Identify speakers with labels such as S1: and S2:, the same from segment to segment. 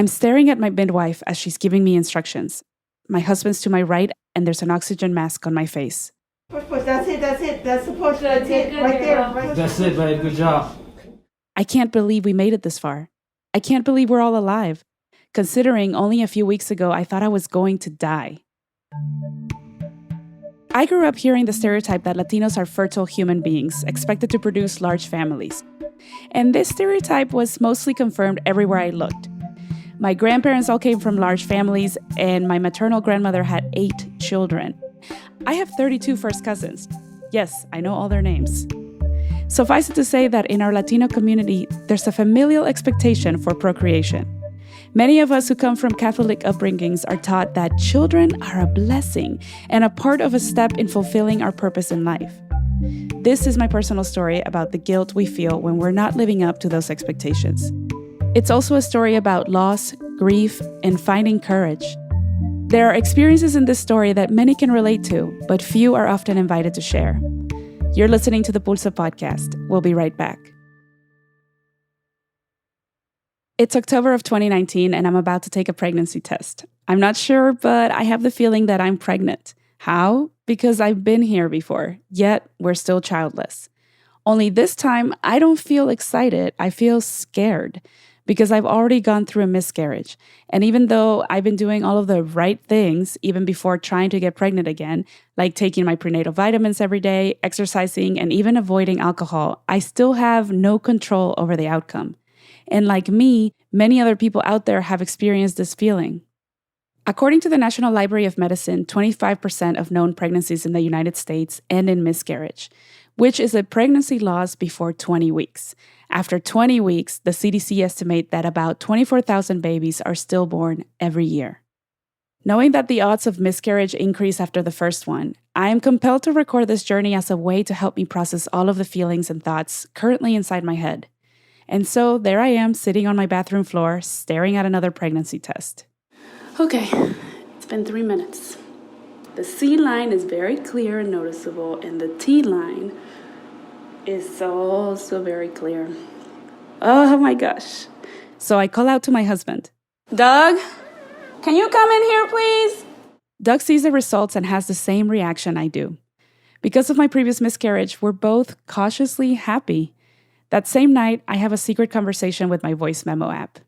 S1: I'm staring at my midwife as she's giving me instructions. My husband's to my right, and there's an oxygen mask on my face.
S2: Push. That's it. That's the push. That's it. Right there.
S3: That's it, babe. Good job.
S1: I can't believe we made it this far. I can't believe we're all alive. Considering only a few weeks ago, I thought I was going to die. I grew up hearing the stereotype that Latinos are fertile human beings, expected to produce large families. And this stereotype was mostly confirmed everywhere I looked. My grandparents all came from large families, and my maternal grandmother had 8 children. I have 32 first cousins. Yes, I know all their names. Suffice it to say that in our Latino community, there's a familial expectation for procreation. Many of us who come from Catholic upbringings are taught that children are a blessing and a part of a step in fulfilling our purpose in life. This is my personal story about the guilt we feel when we're not living up to those expectations. It's also a story about loss, grief, and finding courage. There are experiences in this story that many can relate to, but few are often invited to share. You're listening to the Pulso Podcast. We'll be right back. It's October of 2019, and I'm about to take a pregnancy test. I'm not sure, but I have the feeling that I'm pregnant. How? Because I've been here before, yet we're still childless. Only this time, I don't feel excited. I feel scared because I've already gone through a miscarriage. And even though I've been doing all of the right things, even before trying to get pregnant again, like taking my prenatal vitamins every day, exercising, and even avoiding alcohol, I still have no control over the outcome. And like me, many other people out there have experienced this feeling. According to the National Library of Medicine, 25% of known pregnancies in the United States end in miscarriage, which is a pregnancy loss before 20 weeks. After 20 weeks, the CDC estimates that about 24,000 babies are stillborn every year. Knowing that the odds of miscarriage increase after the first one, I am compelled to record this journey as a way to help me process all of the feelings and thoughts currently inside my head. And so there I am sitting on my bathroom floor, staring at another pregnancy test. Okay, it's been 3 minutes. The C line is very clear and noticeable, and the T line is also very clear. Oh my gosh. So I call out to my husband. Doug, can you come in here, please? Doug sees the results and has the same reaction I do. Because of my previous miscarriage, we're both cautiously happy. That same night, I have a secret conversation with my voice memo app.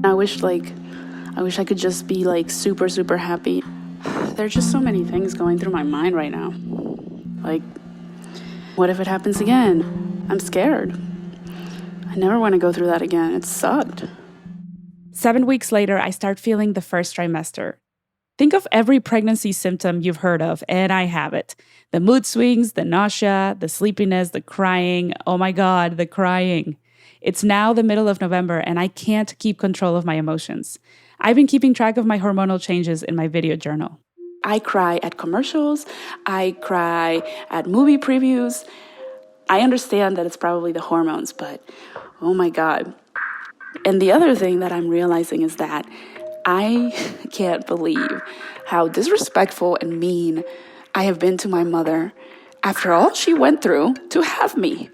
S1: I wish I could just be super, super happy. There are just so many things going through my mind right now. What if it happens again? I'm scared. I never want to go through that again. It sucked. 7 weeks later, I start feeling the first trimester. Think of every pregnancy symptom you've heard of, and I have it. The mood swings, the nausea, the sleepiness, the crying. Oh my God, the crying. It's now the middle of November, and I can't keep control of my emotions. I've been keeping track of my hormonal changes in my video journal. I cry at commercials. I cry at movie previews. I understand that it's probably the hormones, but oh my God. And the other thing that I'm realizing is that I can't believe how disrespectful and mean I have been to my mother after all she went through to have me.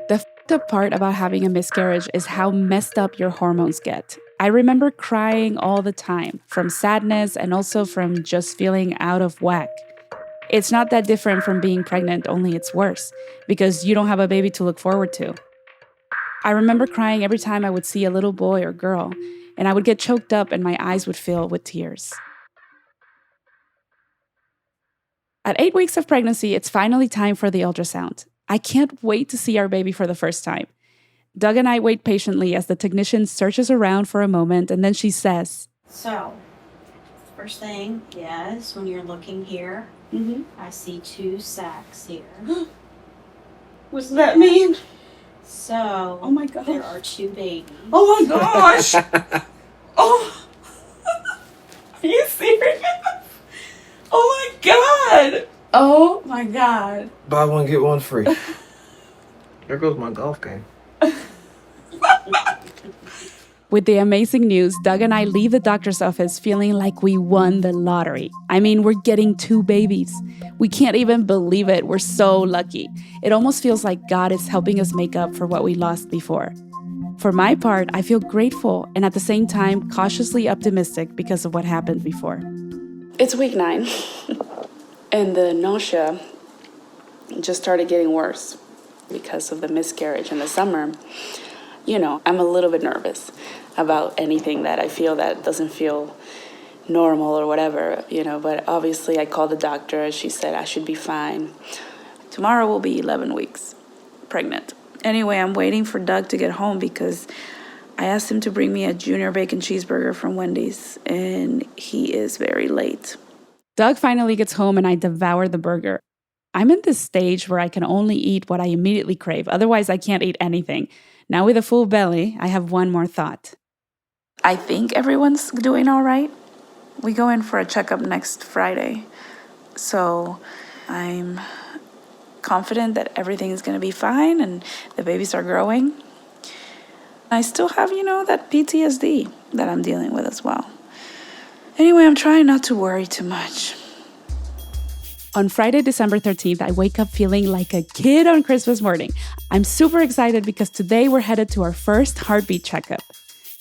S1: The f***ed up part about having a miscarriage is how messed up your hormones get. I remember crying all the time, from sadness and also from just feeling out of whack. It's not that different from being pregnant, only it's worse, because you don't have a baby to look forward to. I remember crying every time I would see a little boy or girl, and I would get choked up and my eyes would fill with tears. At 8 weeks of pregnancy, it's finally time for the ultrasound. I can't wait to see our baby for the first time. Doug and I wait patiently as the technician searches around for a moment, and then she says,
S4: So, first thing, yes, when you're looking here, I see 2 sacs here.
S1: What does that mean?
S4: So,
S1: Oh my gosh.
S4: there are 2 babies.
S1: Oh my gosh! Oh! Are you serious? Oh my God! Oh my God!
S3: Buy one, get one free. There goes my golf game.
S1: With the amazing news, Doug and I leave the doctor's office feeling like we won the lottery. I mean, we're getting 2 babies. We can't even believe it. We're so lucky. It almost feels like God is helping us make up for what we lost before. For my part, I feel grateful and at the same time cautiously optimistic because of what happened before. It's week 9, and the nausea just started getting worse because of the miscarriage in the summer. I'm a little bit nervous about anything that I feel that doesn't feel normal or whatever, but obviously I called the doctor and she said I should be fine. Tomorrow will be 11 weeks pregnant. Anyway, I'm waiting for Doug to get home because I asked him to bring me a junior bacon cheeseburger from Wendy's, and he is very late. Doug finally gets home and I devour the burger. I'm in this stage where I can only eat what I immediately crave. Otherwise, I can't eat anything. Now with a full belly, I have one more thought. I think everyone's doing all right. We go in for a checkup next Friday. So I'm confident that everything is going to be fine and the babies are growing. I still have, that PTSD that I'm dealing with as well. Anyway, I'm trying not to worry too much. On Friday, December 13th, I wake up feeling like a kid on Christmas morning. I'm super excited because today we're headed to our first heartbeat checkup.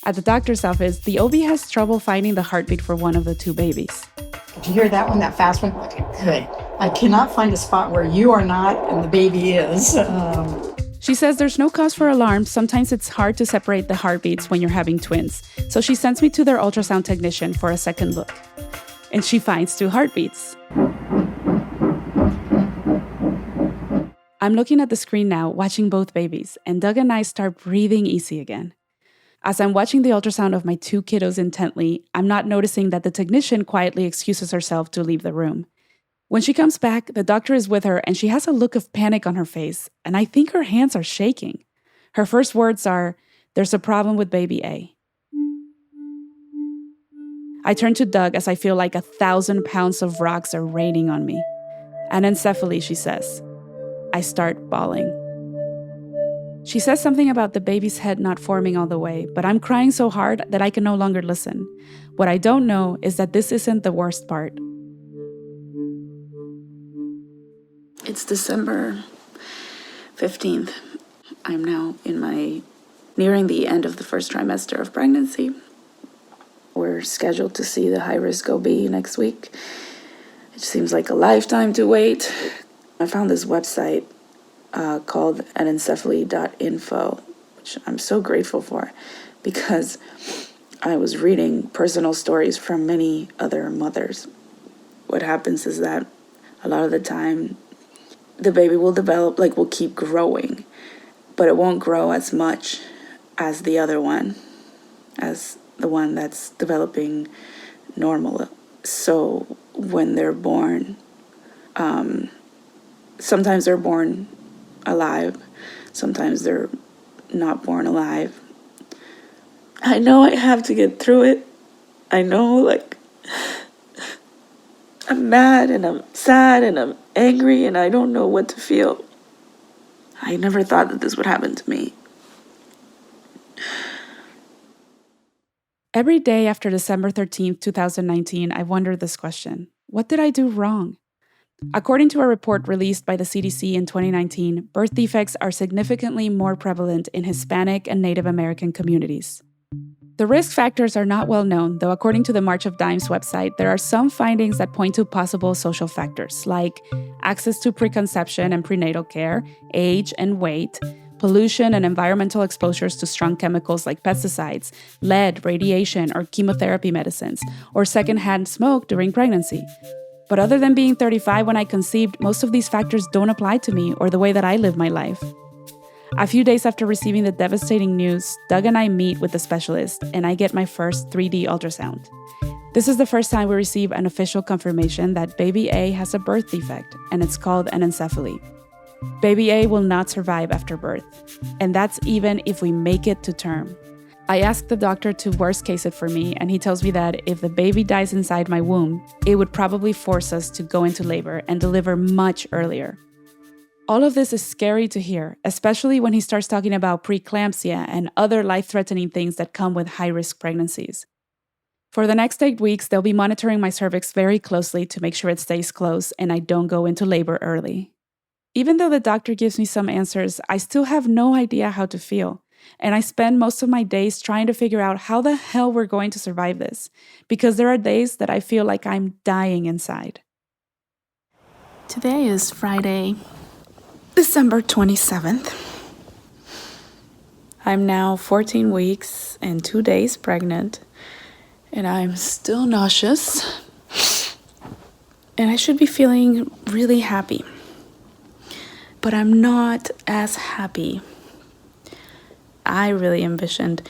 S1: At the doctor's office, the OB has trouble finding the heartbeat for one of the 2 babies.
S2: Did you hear that one, that fast one? Okay, good. I cannot find a spot where you are not and the baby is.
S1: She says there's no cause for alarm. Sometimes it's hard to separate the heartbeats when you're having twins. So she sends me to their ultrasound technician for a second look. And she finds 2 heartbeats. I'm looking at the screen now, watching both babies, and Doug and I start breathing easy again. As I'm watching the ultrasound of my 2 kiddos intently, I'm not noticing that the technician quietly excuses herself to leave the room. When she comes back, the doctor is with her and she has a look of panic on her face, and I think her hands are shaking. Her first words are, "There's a problem with baby A." I turn to Doug as I feel like 1,000 pounds of rocks are raining on me. Anencephaly, she says. I start bawling. She says something about the baby's head not forming all the way, but I'm crying so hard that I can no longer listen. What I don't know is that this isn't the worst part. It's December 15th. I'm now nearing the end of the first trimester of pregnancy. We're scheduled to see the high-risk OB next week. It seems like a lifetime to wait. I found this website called anencephaly.info, which I'm so grateful for because I was reading personal stories from many other mothers. What happens is that a lot of the time, the baby will develop, will keep growing, but it won't grow as much as the other one, as the one that's developing normal. So when they're born, sometimes they're born alive, sometimes they're not born alive. I know I have to get through it. I know, I'm mad and I'm sad and I'm angry and I don't know what to feel. I never thought that this would happen to me. Every day after December 13th, 2019, I wondered this question. What did I do wrong? According to a report released by the CDC in 2019, birth defects are significantly more prevalent in Hispanic and Native American communities. The risk factors are not well known, though according to the March of Dimes website, there are some findings that point to possible social factors, like access to preconception and prenatal care, age and weight, pollution and environmental exposures to strong chemicals like pesticides, lead, radiation, or chemotherapy medicines, or secondhand smoke during pregnancy. But other than being 35 when I conceived, most of these factors don't apply to me or the way that I live my life. A few days after receiving the devastating news, Doug and I meet with the specialist, and I get my first 3D ultrasound. This is the first time we receive an official confirmation that baby A has a birth defect, and it's called anencephaly. Baby A will not survive after birth, and that's even if we make it to term. I asked the doctor to worst case it for me, and he tells me that if the baby dies inside my womb, it would probably force us to go into labor and deliver much earlier. All of this is scary to hear, especially when he starts talking about preeclampsia and other life-threatening things that come with high-risk pregnancies. For the next 8 weeks, they'll be monitoring my cervix very closely to make sure it stays closed and I don't go into labor early. Even though the doctor gives me some answers, I still have no idea how to feel. And I spend most of my days trying to figure out how the hell we're going to survive this, because there are days that I feel like I'm dying inside. Today is Friday, December 27th. I'm now 14 weeks and 2 days pregnant, and I'm still nauseous. And I should be feeling really happy, but I'm not as happy. I really envisioned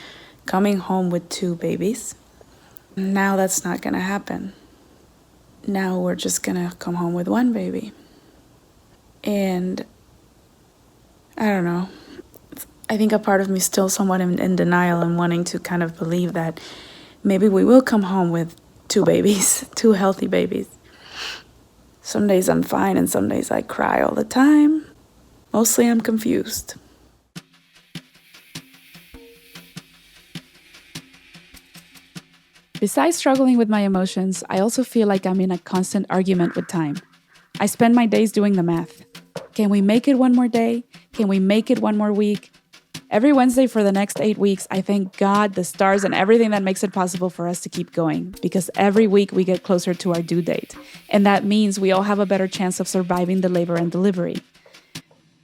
S1: coming home with 2 babies. Now that's not gonna happen. Now we're just gonna come home with 1 baby. And I don't know. I think a part of me is still somewhat in denial and wanting to kind of believe that maybe we will come home with 2 babies, 2 healthy babies. Some days I'm fine and some days I cry all the time. Mostly I'm confused. Besides struggling with my emotions, I also feel like I'm in a constant argument with time. I spend my days doing the math. Can we make it 1 more day? Can we make it 1 more week? Every Wednesday for the next 8 weeks, I thank God, the stars, and everything that makes it possible for us to keep going, because every week we get closer to our due date, and that means we all have a better chance of surviving the labor and delivery.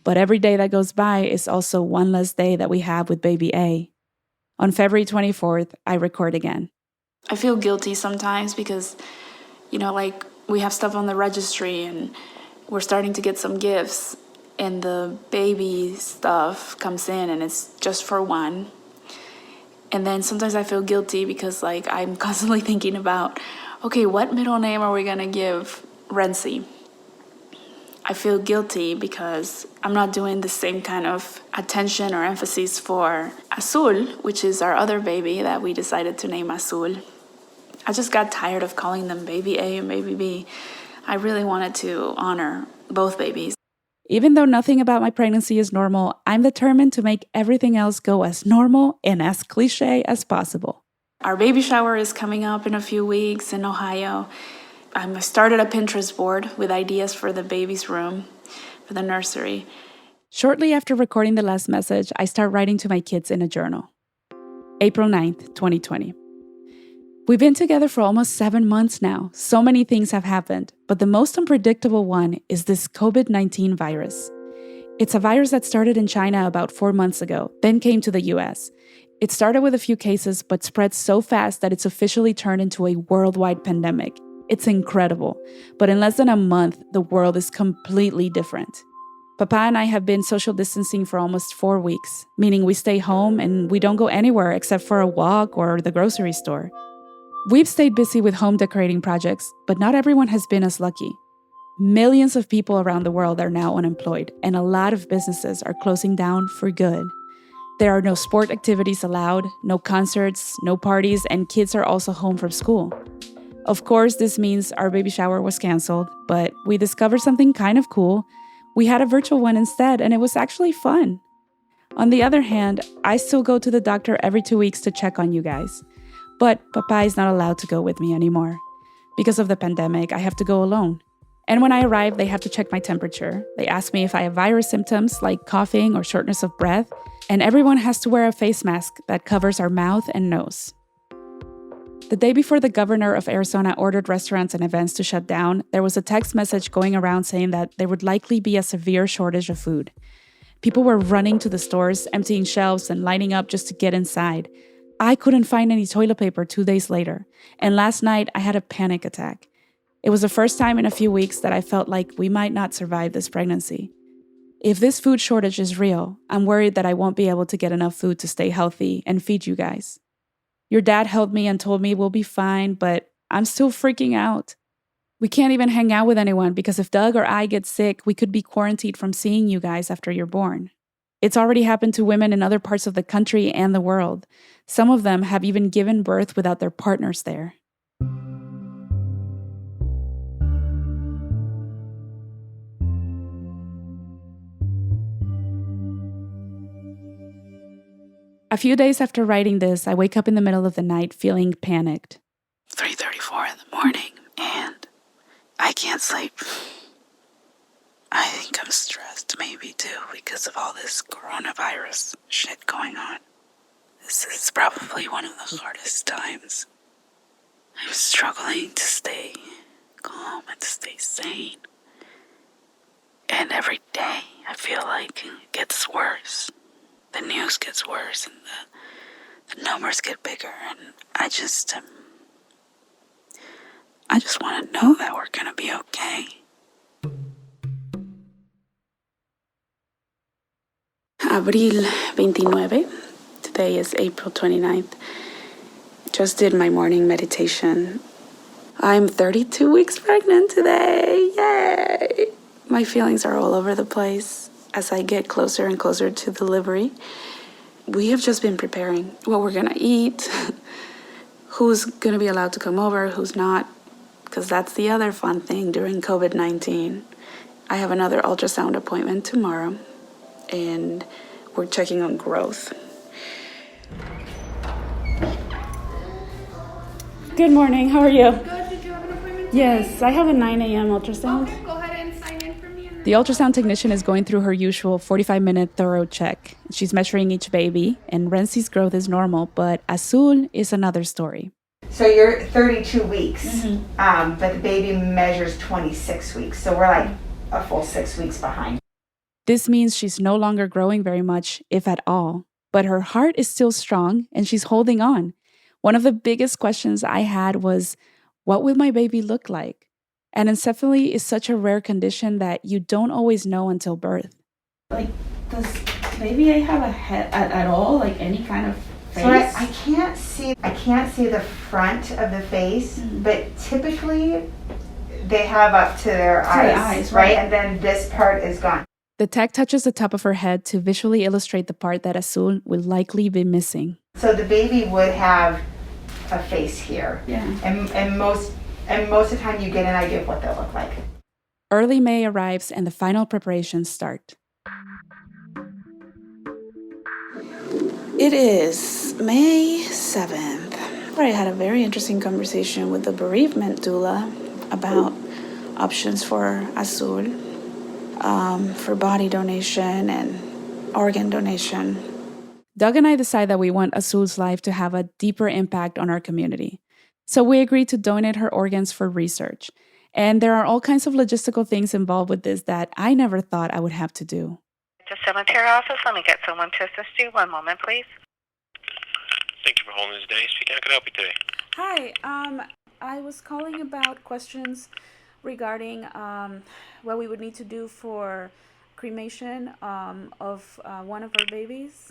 S1: But every day that goes by is also one less day that we have with baby A. On February 24th, I record again. I feel guilty sometimes because, like we have stuff on the registry and we're starting to get some gifts. And the baby stuff comes in and it's just for 1. And then sometimes I feel guilty because I'm constantly thinking about, okay, what middle name are we gonna give Renzi? I feel guilty because I'm not doing the same kind of attention or emphasis for Azul, which is our other baby that we decided to name Azul. I just got tired of calling them baby A and baby B. I really wanted to honor both babies. Even though nothing about my pregnancy is normal, I'm determined to make everything else go as normal and as cliche as possible. Our baby shower is coming up in a few weeks in Ohio. I started a Pinterest board with ideas for the baby's room, for the nursery. Shortly after recording the last message, I start writing to my kids in a journal. April 9th, 2020. We've been together for almost 7 months now. So many things have happened, but the most unpredictable one is this COVID-19 virus. It's a virus that started in China about 4 months ago, then came to the US. It started with a few cases, but spread so fast that it's officially turned into a worldwide pandemic. It's incredible, but in less than a month, the world is completely different. Papa and I have been social distancing for almost 4 weeks, meaning we stay home and we don't go anywhere except for a walk or the grocery store. We've stayed busy with home decorating projects, but not everyone has been as lucky. Millions of people around the world are now unemployed, and a lot of businesses are closing down for good. There are no sport activities allowed, no concerts, no parties, and kids are also home from school. Of course, this means our baby shower was canceled, but we discovered something kind of cool. We had a virtual one instead, and it was actually fun. On the other hand, I still go to the doctor every 2 weeks to check on you guys. But Papa is not allowed to go with me anymore. Because of the pandemic, I have to go alone. And when I arrive, they have to check my temperature. They ask me if I have virus symptoms like coughing or shortness of breath. And everyone has to wear a face mask that covers our mouth and nose. The day before the governor of Arizona ordered restaurants and events to shut down, there was a text message going around saying that there would likely be a severe shortage of food. People were running to the stores, emptying shelves and lining up just to get inside. I couldn't find any toilet paper 2 days later, and last night I had a panic attack. It was the first time in a few weeks that I felt like we might not survive this pregnancy. If this food shortage is real, I'm worried that I won't be able to get enough food to stay healthy and feed you guys. Your dad helped me and told me we'll be fine, but I'm still freaking out. We can't even hang out with anyone because if Doug or I get sick, we could be quarantined from seeing you guys after you're born. It's already happened to women in other parts of the country and the world. Some of them have even given birth without their partners there. A few days after writing this, I wake up in the middle of the night feeling panicked. 3:34 in the morning and I can't sleep. I think I'm stressed maybe too because of all this coronavirus shit going on. This is probably one of the hardest times. I'm struggling to stay calm and to stay sane. And every day I feel like it gets worse. The news gets worse and the numbers get bigger, and I just want to know that we're going to be okay. Abril 29. Today is April 29th. Just did my morning meditation. I'm 32 weeks pregnant today. Yay! My feelings are all over the place as I get closer and closer to delivery. We have just been preparing what we're going to eat, who's going to be allowed to come over, who's not, because that's the other fun thing during COVID-19. I have another ultrasound appointment tomorrow, and we're checking on growth. Good morning, how are you?
S5: Good. Did you have an appointment today?
S1: Yes, I have a 9 a.m. ultrasound.
S5: Okay, go ahead and sign in for me.
S1: The ultrasound technician is going through her usual 45-minute thorough check. She's measuring each baby, and Renci's growth is normal, but Azul is another story.
S6: So you're 32 weeks, but the baby measures 26 weeks. So we're like a full 6 weeks behind.
S1: This means she's no longer growing very much, if at all. But her heart is still strong, and she's holding on. One of the biggest questions I had was, what will my baby look like? Anencephaly is such a rare condition that you don't always know until birth. Like, does baby A have a head at all? Like any kind of face?
S6: So I can't see the front of the face, but typically they have up to their eyes, right? And then this part is gone.
S1: The tech touches the top of her head to visually illustrate the part that Azul will likely be missing.
S6: So the baby would have a face here.
S1: Yeah.
S6: And most of the time you get an idea of what they'll look like.
S1: Early May arrives and the final preparations start. It is May 7th, where I had a very interesting conversation with the bereavement doula about options for Azul, for body donation and organ donation. Doug and I decide that we want Azul's life to have a deeper impact on our community. So we agreed to donate her organs for research. And there are all kinds of logistical things involved with this that I never thought I would have to do.
S7: The cemetery office, let me get someone to assist you. One moment, please.
S8: Thank you for holding this day. Speaking, how can I help you today?
S1: Hi, I was calling about questions regarding what we would need to do for cremation of one of our babies.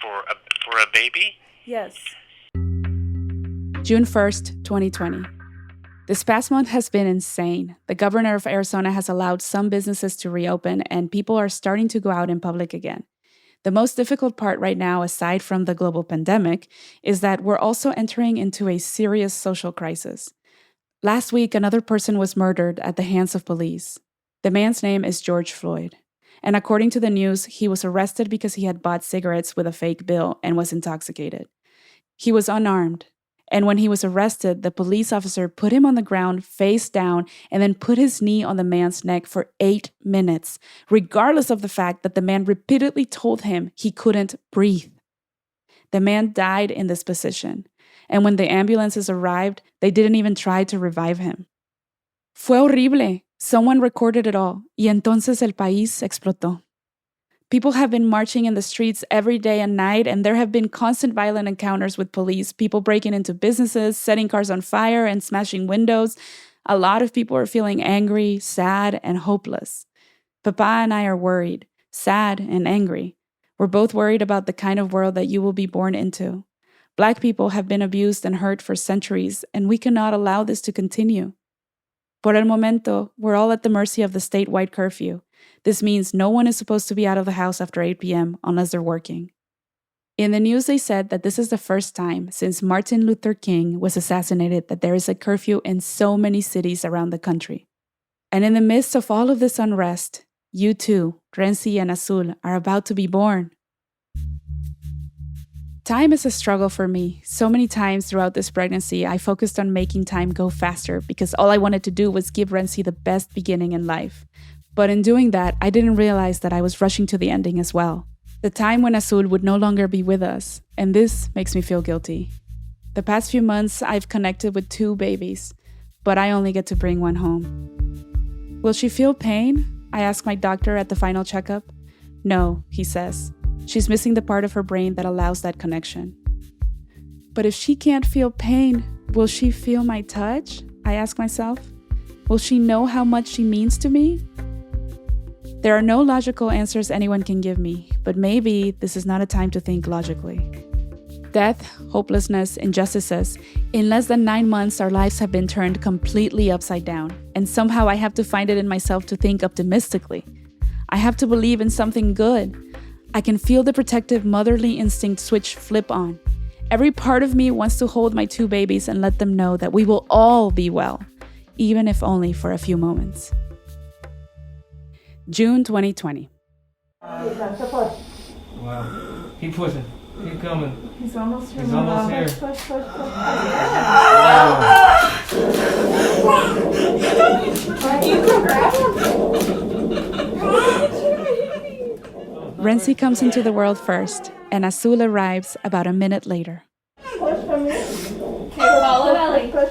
S8: For a baby?
S1: Yes. June 1st, 2020. This past month has been insane. The governor of Arizona has allowed some businesses to reopen, and people are starting to go out in public again. The most difficult part right now, aside from the global pandemic, is that we're also entering into a serious social crisis. Last week, another person was murdered at the hands of police. The man's name is George Floyd. And according to the news, he was arrested because he had bought cigarettes with a fake bill and was intoxicated. He was unarmed. And when he was arrested, the police officer put him on the ground face down and then put his knee on the man's neck for 8 minutes, regardless of the fact that the man repeatedly told him he couldn't breathe. The man died in this position. And when the ambulances arrived, they didn't even try to revive him. Fue horrible. Someone recorded it all, y entonces el país explotó. People have been marching in the streets every day and night, and there have been constant violent encounters with police, people breaking into businesses, setting cars on fire, and smashing windows. A lot of people are feeling angry, sad, and hopeless. Papa and I are worried, sad, and angry. We're both worried about the kind of world that you will be born into. Black people have been abused and hurt for centuries, and we cannot allow this to continue. Por el momento, we're all at the mercy of the statewide curfew. This means no one is supposed to be out of the house after 8 p.m. unless they're working. In the news, they said that this is the first time since Martin Luther King was assassinated that there is a curfew in so many cities around the country. And in the midst of all of this unrest, you too, Renci and Azul, are about to be born. Time is a struggle for me. So many times throughout this pregnancy, I focused on making time go faster because all I wanted to do was give Renzi the best beginning in life. But in doing that, I didn't realize that I was rushing to the ending as well. The time when Azul would no longer be with us, and this makes me feel guilty. The past few months, I've connected with 2 babies, but I only get to bring one home. Will she feel pain? I ask my doctor at the final checkup. No, he says. She's missing the part of her brain that allows that connection. But if she can't feel pain, will she feel my touch? I ask myself. Will she know how much she means to me? There are no logical answers anyone can give me, but maybe this is not a time to think logically. Death, hopelessness, injustices. In less than 9 months, our lives have been turned completely upside down, and somehow I have to find it in myself to think optimistically. I have to believe in something good. I can feel the protective motherly instinct switch flip on. Every part of me wants to hold my 2 babies and let them know that we will all be well, even if only for a few moments. June 2020.
S9: Wow. Keep pushing. Keep coming.
S6: He's almost here.
S9: He's almost here.
S6: Push.
S1: Renzi comes into the world first, and Azul arrives about a minute later.
S5: Follow Ellie.
S6: So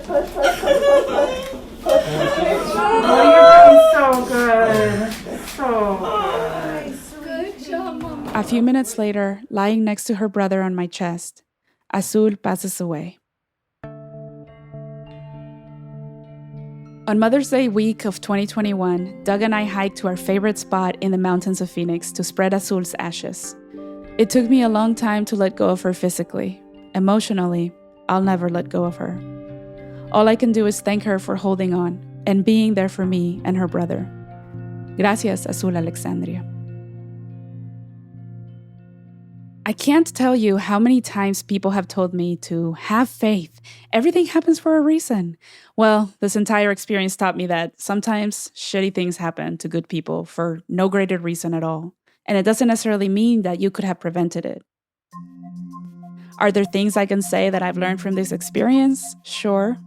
S6: good. So good.
S5: Good job, Mom.
S1: A few minutes later, lying next to her brother on my chest, Azul passes away. On Mother's Day week of 2021, Doug and I hiked to our favorite spot in the mountains of Phoenix to spread Azul's ashes. It took me a long time to let go of her physically. Emotionally, I'll never let go of her. All I can do is thank her for holding on and being there for me and her brother. Gracias, Azul Alexandria. I can't tell you how many times people have told me to have faith. Everything happens for a reason. Well, this entire experience taught me that sometimes shitty things happen to good people for no greater reason at all. And it doesn't necessarily mean that you could have prevented it. Are there things I can say that I've learned from this experience? Sure.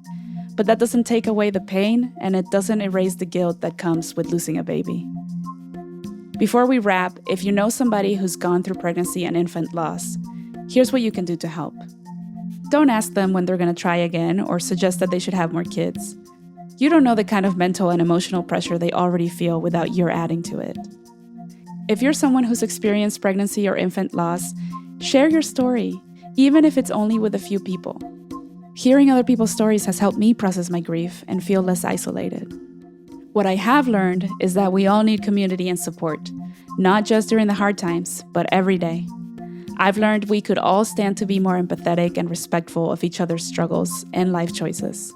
S1: But that doesn't take away the pain, and it doesn't erase the guilt that comes with losing a baby. Before we wrap, if you know somebody who's gone through pregnancy and infant loss, here's what you can do to help. Don't ask them when they're going to try again or suggest that they should have more kids. You don't know the kind of mental and emotional pressure they already feel without your adding to it. If you're someone who's experienced pregnancy or infant loss, share your story, even if it's only with a few people. Hearing other people's stories has helped me process my grief and feel less isolated. What I have learned is that we all need community and support, not just during the hard times, but every day. I've learned we could all stand to be more empathetic and respectful of each other's struggles and life choices.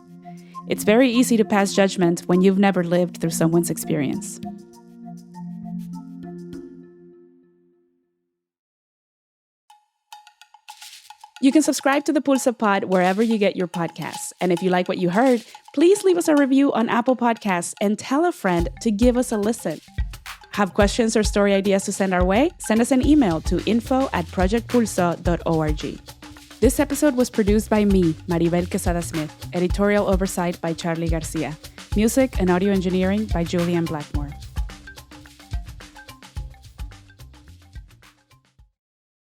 S1: It's very easy to pass judgment when you've never lived through someone's experience. You can subscribe to the Pulso Pod wherever you get your podcasts. And if you like what you heard, please leave us a review on Apple Podcasts and tell a friend to give us a listen. Have questions or story ideas to send our way? Send us an email to info@projectpulso.org. This episode was produced by me, Maribel Quezada Smith. Editorial oversight by Charlie Garcia. Music and audio engineering by Julian Blackmore.